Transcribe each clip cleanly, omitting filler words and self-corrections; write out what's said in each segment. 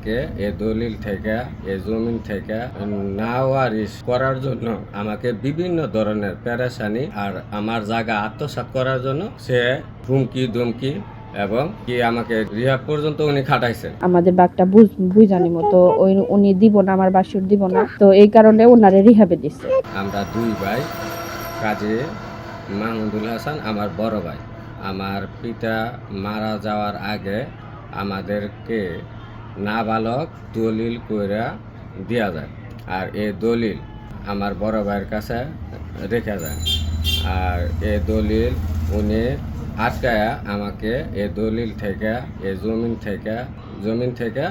আমাকে এ দলিল থেকে এ জমিন থেকে না ওয়ারিশ করার জন্য আমাকে বিভিন্ন ধরনের পেরেশানি আর আমার জায়গা আত্মসাৎ করার জন্য সে হুমকি ধমকি এবং কি আমাকে রিহাব পর্যন্ত উনি খাটাইছেন। আমাদের বাঘটা বুঝানি মতো উনি দিব না, আমার বাসুর দিব না, তো এই কারণে ওনারে রিহাবে দিচ্ছে। আমরা দুই ভাই, কাজী মাহমুদুল হাসান আমার বড় ভাই। আমার পিতা মারা যাওয়ার আগে আমাদেরকে নাবালক দলিল কইরা দেওয়া যায়, আর এই দলিল আমার বড় ভাইয়ের কাছে রেখে যায়। আর এই দলিল উনি আটকায়া আমাকে এই দলিল থেকে এই জমিন থেকে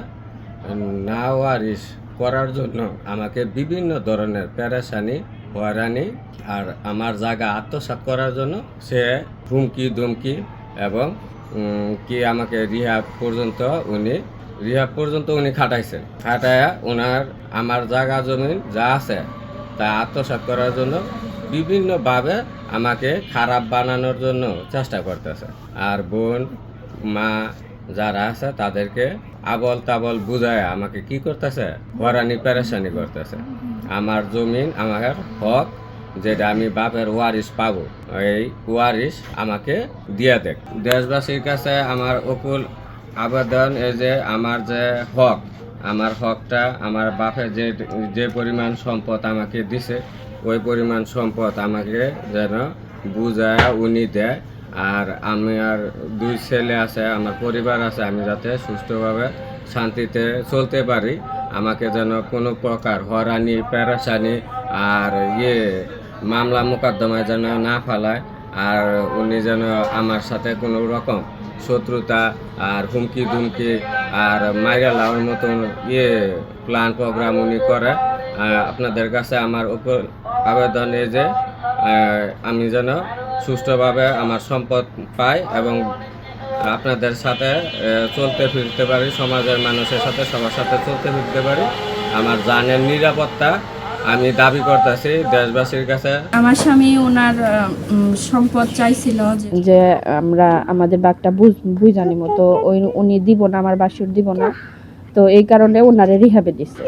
না ওয়ারিশ করার জন্য আমাকে বিভিন্ন ধরনের পেরেশানি হয়রানি আর আমার জায়গা আত্মসাৎ করার জন্য সে হুমকি ধমকি এবং কি আমাকে রিহাব পর্যন্ত উনি খাটাইছেন। খাটায়া ওনার আমার জায়গা জমিন যা আছে তা আত্মসাৎ করার জন্য বিভিন্নভাবে আমাকে খারাপ বানানোর জন্য চেষ্টা করতেছে। আর বোন মা যারা আছে তাদেরকে আবল তাবল বুঝায় আমাকে কি করতেছে, হয়রানি পেরেশানি করতেছে। আমার জমিন আমার হক যেটা আমি বাপের ওয়ারিশ পাবো, এই ওয়ারিশ আমাকে দিয়ে দেখ। দেশবাসীর কাছে আমার অকুল আবেদন এই যে আমার যে হক, আমার হকটা আমার বাপের যে পরিমাণ সম্পদ আমাকে দিছে ওই পরিমাণ সম্পদ আমাকে যেন বুঝায় উনি দেয়। আর আমি আর দুই ছেলে আছে, আমার পরিবার আছে, আমি যাতে সুস্থভাবে শান্তিতে চলতে পারি। আমাকে যেন কোনো প্রকার হয়রানি পেরেশানি আর মামলা মোকদ্দমায় যেন না ফেলায়। আর উনি যেন আমার সাথে কোনো রকম শত্রুতা আর হুমকি ধুমকি আর মাইরা লাওয়ার মতন প্ল্যান প্রোগ্রাম উনি করে। আপনাদের কাছে আমার উপর আবেদন এই যে আমি যেন সুষ্ঠুভাবে আমার সম্পদ পাই এবং আপনাদের সাথে চলতে ফিরতে পারি, সমাজের মানুষের সাথে সবার সাথে চলতে ফিরতে পারি। আমার জানের নিরাপত্তা আমি দাবি করতেছি দেশবাসীর কাছে। আমার স্বামী ওনার সম্পদ চাইছিল যে আমরা আমাদের বাঘটা বুঝানি মতো উনি দিব না, আমার বাসুর দিব না, তো এই কারণে ওনারে রিহাবে দিচ্ছে।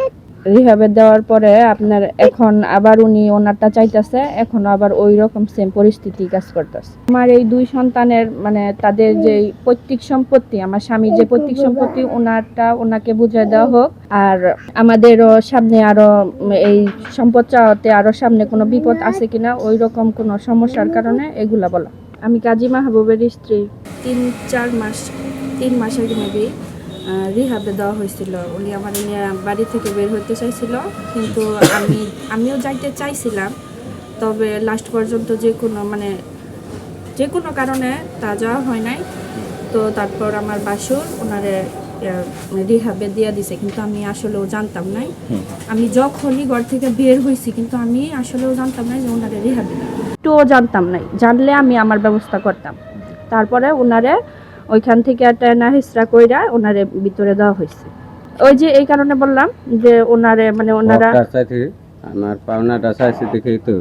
রিহাবে দেওয়ার পরে আপনার এখন আবার উনি ওনারটা চাইতেছে, এখন আবার ওই রকম সেম পরিস্থিতি কাজ করতেছে। আমার এই দুই সন্তানের মানে তাদের যে পৈতৃক সম্পত্তি, আমার স্বামীর যে পৈতৃক সম্পত্তি ওনাকে বুঝিয়ে দেওয়া হোক। আর আমাদেরও সামনে আরো এই সম্পদ চাওয়াতে আরো সামনে কোনো বিপদ আছে কিনা ওই রকম কোনো সমস্যার কারণে এগুলা বলা। আমি কাজী মাহবুবের স্ত্রী। 3 মাস আগে মেবি রিহাবে দেওয়া হয়েছিল। উনি আমার নিয়ে বাড়ি থেকে বের হতে চাইছিল, কিন্তু আমিও যাইতে চাইছিলাম, তবে লাস্ট পর্যন্ত যে কোনো কারণে তা যাওয়া হয় নাই। তো তারপর আমার বাসুর ওনারে রিহাবে দিয়ে দিছে, কিন্তু আমি আসলেও জানতাম নাই। আমি যখনই ঘর থেকে বের হয়েছি কিন্তু আমি আসলেও জানতাম না যে ওনারে রিহাবে একটুও জানতাম নাই, জানলে আমি আমার ব্যবস্থা করতাম। তারপরে ওনারে ওইখান থেকে একটা হিসরা কইরা ওনারে ভিতরে দেওয়া হয়েছে। ওই যে এই কারণে বললাম যে ওনারা আমার পাওনাটা চাইছি দেখেই তো